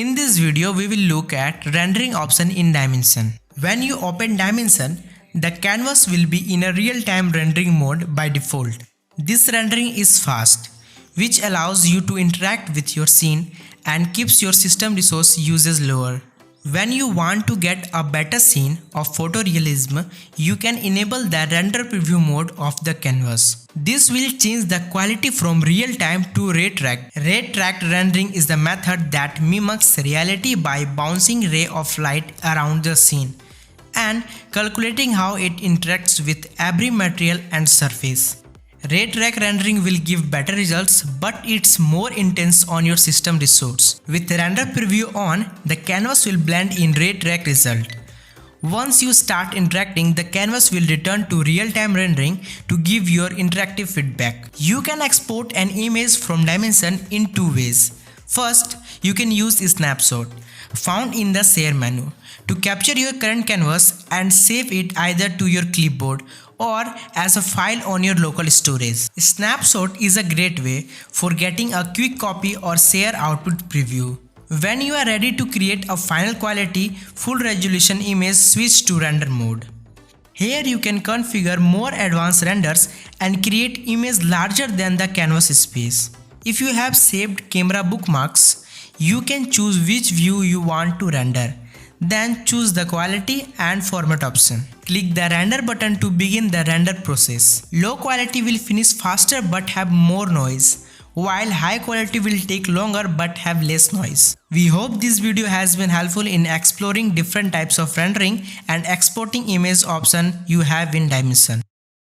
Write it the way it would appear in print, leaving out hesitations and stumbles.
In this video, we will look at rendering option in Dimension. When you open Dimension, the canvas will be in a real-time rendering mode by default. This rendering is fast, which allows you to interact with your scene and keeps your system resource usage lower. When you want to get a better scene of photorealism, you can enable the render preview mode of the canvas. This will change the quality from real time to ray tracked. Ray tracked rendering is the method that mimics reality by bouncing ray of light around the scene and calculating how it interacts with every material and surface. Ray track rendering will give better results, but it's more intense on your system resource. With render preview on, the canvas will blend in ray track result. Once you start interacting, the canvas will return to real-time rendering to give your interactive feedback. You can export an image from Dimension in two ways. First, you can use a snapshot, found in the share menu, to capture your current canvas and save it either to your clipboard or as a file on your local storage. Snapshot is a great way for getting a quick copy or share output preview. When you are ready to create a final quality, full resolution image, switch to render mode. Here you can configure more advanced renders and create image larger than the canvas space. If you have saved camera bookmarks, you can choose which view you want to render. Then choose the quality and format option. Click the render button to begin the render process. Low quality will finish faster but have more noise, while high quality will take longer but have less noise. We hope this video has been helpful in exploring different types of rendering and exporting image option you have in Dimension.